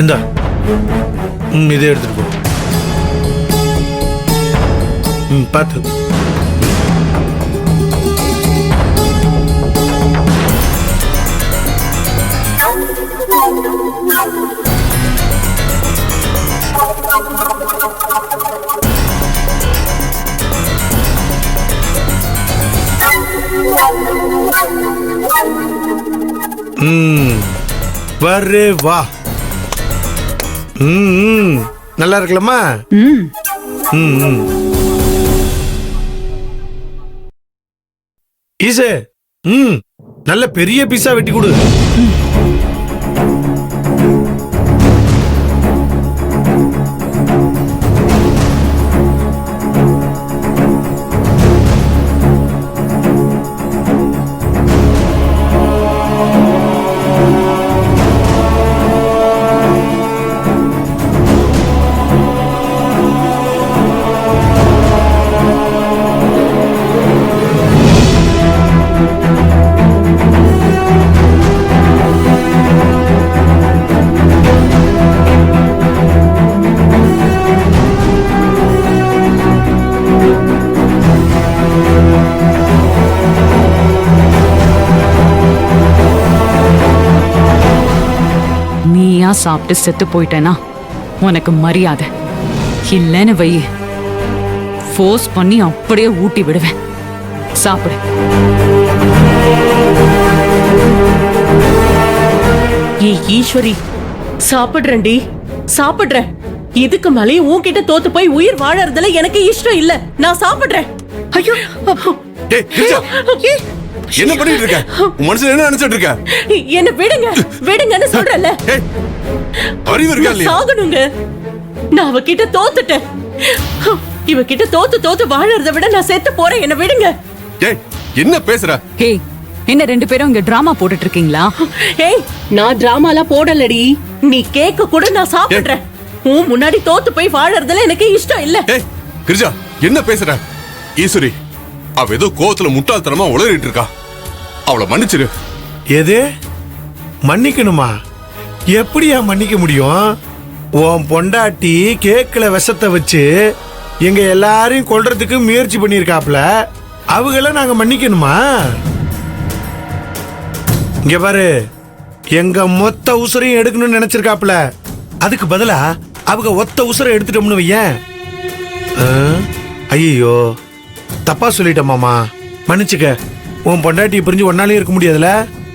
இந்தா இதே எடுத்துட்டு போ. பார்த்து. வரே வா. நல்லா இருக்கலாமா? ஈசே, நல்ல பெரிய பீஸா வெட்டி கொடு. நீயா சாப்பிட்டு செத்து போயிட்டேனா உனக்கு மரியாதை இல்லைன்னு வை, ஃபோர்ஸ் பண்ணி அப்படியே ஊட்டி விடுவேன். சாப்பிடு. ஈஸ்வரி, சாப்பிடுறேன்டி, சாப்பிடுறேன். இதுக்கு மேலேயும் உன்கிட்ட தோத்து போய் உயிர் வாழறதுல எனக்கு இஷ்டம் இல்ல. நான் சாப்பிடுறேன். ஐயோ, என்ன பண்ணிட்டு இருக்க? மனசுல என்ன நினைச்சிட்டு இருக்க? என்ன விடுங்க, விடுங்கன்னு சொல்றல. அறிவு இருக்கா இல்லையா? சாகணுங்க. நான் அவகிட்ட தோத்துட்டேன். இவகிட்ட தோத்து வாழறத விட நான் செத்து போறேன். என்ன விடுங்க. ஏய், என்ன பேசுற? ஏய், என்ன ரெண்டு பேரும் இங்க டிராமா போட்டுட்டு இருக்கீங்களா? ஏய், நான் டிராமாலாம் போடலடி. நீ கேக்க கூட நான் சாப்பிடுறேன். உன் முன்னாடி தோத்து போய் வாழறதுல எனக்கு இஷ்டம் இல்ல. ஏய் கிரிஜா, என்ன பேசுற? ஈஸ்வரி, அவ ஏதோ கோவத்துல முட்டாள்தனமா உளறிட்டு இருக்கா. அவளை மன்னிச்சிரு. எது மன்னிக்கணுமா? எப்படியா மன்னிக்க முடியும்? உன் பொண்டாட்டி கேக்குல விஷத்தை வச்சு எங்க எல்லாரையும் கொல்றதுக்கு முயற்சி பண்ணிருக்காப்ல. அவங்கள நாங்க மன்னிக்கணுமா? இங்க பாரு, எங்க மொத்த உசுரையும் எடுக்கணும்னு நினைச்சிருக்காப்ல. அதுக்கு பதிலா அவங்க ஒத்த உசுரை எடுத்துட்டோம்னு வையேன். ஐயோ, தப்பா சொல்லிட்டேன் மாமா, மன்னிச்சுக்க. உன் பொண்டாட்டி பிரிஞ்சு ஒன்னாலே இருக்க முடியாதுல.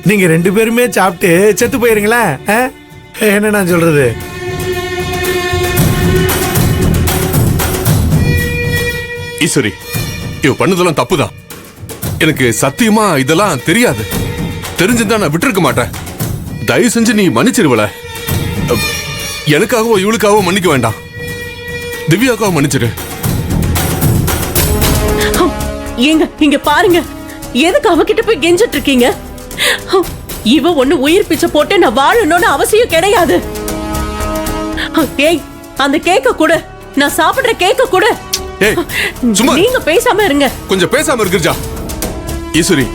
நீங்க ரெண்டு பேருமே சாப்பிட்டு செத்து போயிருங்களேன். என்ன நான் சொல்றது? ஈஸ்வரி, இவ பண்ணதெல்லாம் தப்புதான். எனக்கு சத்தியமா இதெல்லாம் தெரியாது. தெரிஞ்சிருந்தா நான் விட்டுருக்க மாட்டேன். தயவு செஞ்சு நீ மன்னிச்சிருவல. எனக்காகவோ இவளுக்காகவோ மன்னிக்க வேண்டாம். திவ்யாக்காக மன்னிச்சிரு. இங்க பாருங்க, எதுக்கு அவகிட்ட போய் கெஞ்சிட்டு இருக்கீங்க? இவ ஒண்ணு உயிர் பிச்சை போட்டு நான் வாழணும்னு அவசியம் கிடையாது. ஏய், அந்த கேக்க கூட, நான் சாப்பிடுற கேக்க கூட. ஏய், சும்மா நீங்க பேசாம இருங்க. கொஞ்சம் பேசாம இருக்கிருச்சா? ஈஸ்வரி,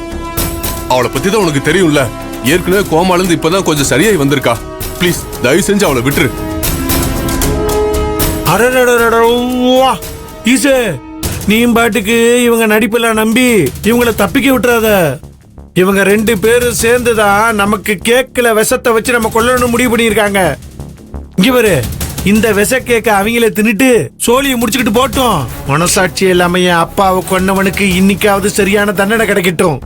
அவளை பத்தி தான் உனக்கு தெரியும்ல. ஏற்கனவே கோமால இருந்து இப்பதான் கொஞ்சம் சரியாய் வந்திருக்கா. ப்ளீஸ் தயவு செஞ்சு அவளை விட்டுரு. ஈசே, நீயும் பாட்டுக்கு இவங்க நடிப்பெல்லாம் நம்பி இவங்கள தப்பிக்க விட்டுறாத. இவங்க ரெண்டு பேரும் சேர்ந்துதான் நமக்கு கேக்கல விஷத்தை வச்சு நம்ம கொல்லணும் முடிவு பண்ணியிருக்காங்க. இங்க பாரு, இந்த விஷ கேக்க அவங்கள தின்னுட்டு சோழியை முடிச்சுக்கிட்டு போட்டோம். மனசாட்சி இல்லாம என் அப்பாவை கொன்னவனுக்கு இன்னைக்காவது சரியான தண்டனை கிடைக்கட்டும்.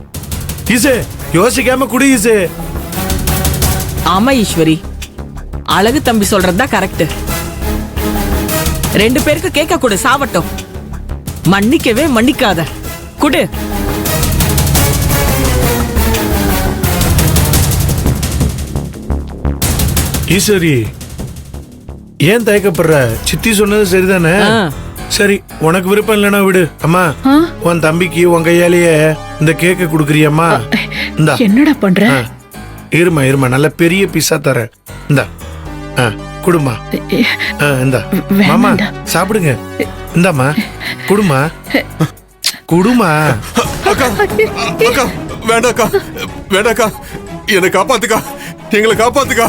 ஈசே, யோசிக்காம குடி ஈசே. ஆமா ஈஸ்வரி, அழகு தம்பி சொல்றதுதான் கரெக்ட். ரெண்டு பேருக்கு கேட்க கூட சாவட்டும். மன்னிக்கவே மன்னிக்காத. குடு. ஈஸ்வரி, ஏன் தயக்கப்படுற? சித்தி சொன்னது சரிதானே? சரி, உனக்கு விருப்பம் இல்லைன்னா விடு. அம்மா, உன் தம்பிக்கு உன் கையாலேயே இந்த கேக்க குடுக்குறியம்மா? இந்தா. என்னடா பண்ற? இருமா இருமா, நல்ல பெரிய பீஸா தரேன். இந்தா குடுமா. இந்தா மாமா, சாப்பிடுங்க. இந்தாமா, குடுமா குடுமா. அக்கா, அக்கா வேண்டாம் அக்கா, வேண்டாக்கா என்னை காப்பாத்துக்கா, எங்களை காப்பாத்துக்கா.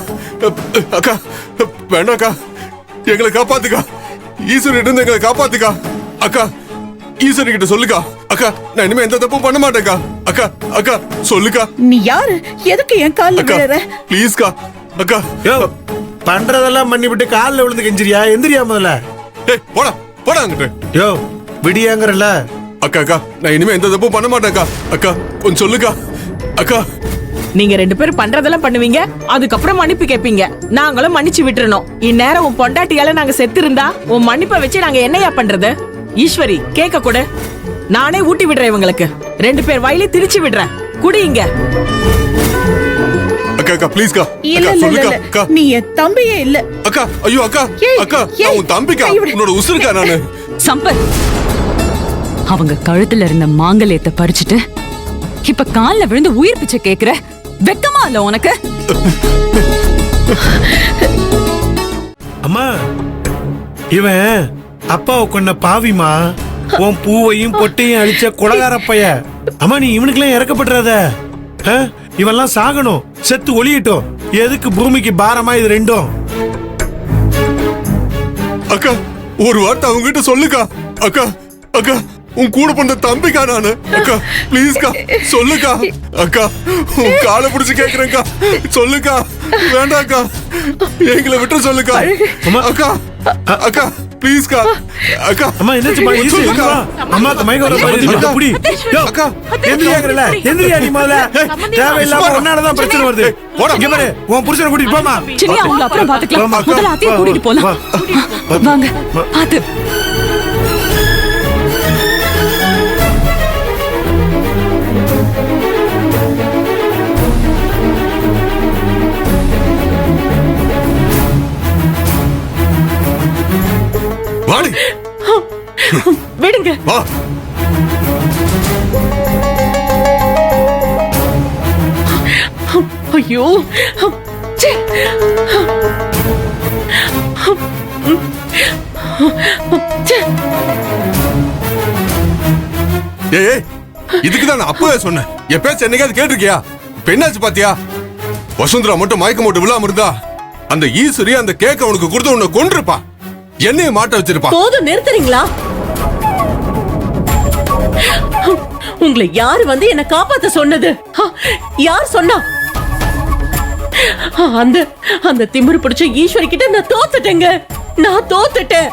அக்கா வேண்டாக்கா, எங்களை காப்பாத்துக்கா. ஈஸ்வரி இருந்து எங்களை காப்பாத்துக்கா. அக்கா ஈஸ்வரி கிட்ட சொல்லுக்கா. அக்கா நான் இனிமே எந்த தப்பும் பண்ண மாட்டேக்கா. அக்கா அக்கா சொல்லுக்கா. நீ யாரு? எதுக்கு என் கால்ல அக்கா விழற? ப்ளீஸ்க்கா. அக்கா யோ பண்றதெல்லாம் பண்ணி விட்டு காலில் விழுந்து கெஞ்சிரியா? எந்திரியா முதல்ல. ஏய் போடா போடா அங்கிட்டு. யோ விடியாங்கறல. அக்கா அக்கா நான் இனிமே எந்த தப்பும் பண்ண மாட்டேக்கா. அக்கா கொஞ்சம் சொல்லுக்கா. அக்கா நீங்க 2 பேரும் பண்றதெல்லாம் பண்ணுவீங்க, அதுக்கப்புறம் மன்னிப்பு கேட்பீங்க. நாங்களும் மன்னிச்சு விட்டுறணும். இந்நேரம் உன் பொண்டாட்டியால நாங்க செத்து இருந்தா உன் மன்னிப்பை வச்சு நாங்க என்னையா பண்றது? ஈஸ்வரி கேட்க கூட நானே ஊட்டி விடுறேன் இவங்களுக்கு. 2 பேர் வாயிலே திரிச்சு விடுறேன். குடிங்க. அக்கா அக்கா ப்ளீஸ்க்கா. இல்ல அக்கா இல்ல சொல்லுக்கா. இல்ல அக்கா நீ என் தம்பியே இல்ல. அக்கா ஐயோ அக்கா ஏய், அக்கா ஏய், நான் உன் தம்பிக்கா, இவரு- உன்னோட உசுருக்கா நானு. சம்பத், அவங்க கழுத்துல இருந்த மாங்கல்யத்தை பறிச்சுட்டு இப்ப கால்ல விழுந்து உயிர் பிச்சை கேக்குற வெக்கமா இல்ல உனக்கு? அம்மா இவன் அப்பாவை கொண்ட பாவிமா, உன் பூவையும் பொட்டையும் அழிச்ச கொலகார பைய. அம்மா நீ இவனுக்கெல்லாம் இறக்கப்படுறத. இவெல்லாம் சாகணும், செத்து ஒளியட்டும். எதுக்கு பூமிக்கு பாரமா இது ரெண்டும்? அக்கா ஒரு வார்த்தை அவங்க கிட்ட சொல்லுக்கா. அக்கா அக்கா உன் கூட பண்ண தம்பிக்கா நானு. அக்கா ப்ளீஸ்க்கா சொல்லுக்கா. அக்கா உன் காலை பிடிச்சு கேக்குறேன்க்கா, சொல்லுக்கா. வேண்டாக்கா எங்களை விட்டு சொல்லுக்கா. அக்கா அக்கா ப்ளீஸ்க்கா. அக்கா அம்மா எந்திரிச்சுமா, ஈஸி சொல்லுக்கா. அம்மாக்கு மயக்கம் வர மாதிரி இருக்கு. அக்கா. புடி. யோ, அக்கா. எந்திரியாங்கறல, எந்திரியா நீ முதல்ல. தேவையில்லாம உன்னாலதான் பிரச்சனை வருது. போடா. இங்க பாரு, உன் புருஷனை கூட்டிட்டு போமா. சரி அவங்கள அப்புறம் பாத்துக்கலாம். வாமா, முதல்ல அத்தையை வா, கூட்டிட்டு போலாம். வா. வாங்க பாத்து. வாடி விடுங்க. வா. ஐயோ ச்சே. ச்சே. ஏய் ஏய், இதுக்குதான் நான் அப்பவே சொன்னேன். என் பேச்ச என்னைக்காவது கேட்டிருக்கியா? இப்ப என்னாச்சு பாத்தியா? வசுந்தரா மட்டும் மயக்க மட்டும் விழாம இருந்தா அந்த ஈஸ்வரி அந்த கேக்க உனக்கு கொடுத்து உன்னை கொன்றுப்பா. என்னைய மாட்ட வச்சிருப்பா. போதும் நிறுத்துறீங்களா? உங்களை யாரு வந்து என்ன காப்பாத்த சொன்னது? யார் சொன்னா? அந்த அந்த திமிரு பிடிச்ச ஈஸ்வரி கிட்ட நான் தோத்துட்டேங்க. நான் தோத்துட்டேன்.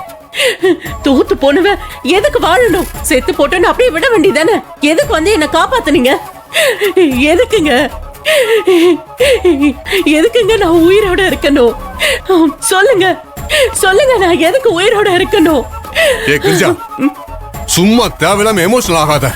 தோத்து போனவ எதுக்கு வாழணும்? செத்து போட்டேன்னு அப்படியே விட வேண்டியதானே? எதுக்கு வந்து என்ன காப்பாத்துனீங்க? எதுக்குங்க? எதுக்குங்க நான் உயிரோட இருக்கணும்? சொல்லுங்க சொல்லுங்க, நான் எதுக்கு உயிரோட இருக்கணும்? ஏ கிரிஜா, சும்மா தேவையில்லாம எமோஷனல் ஆகாத.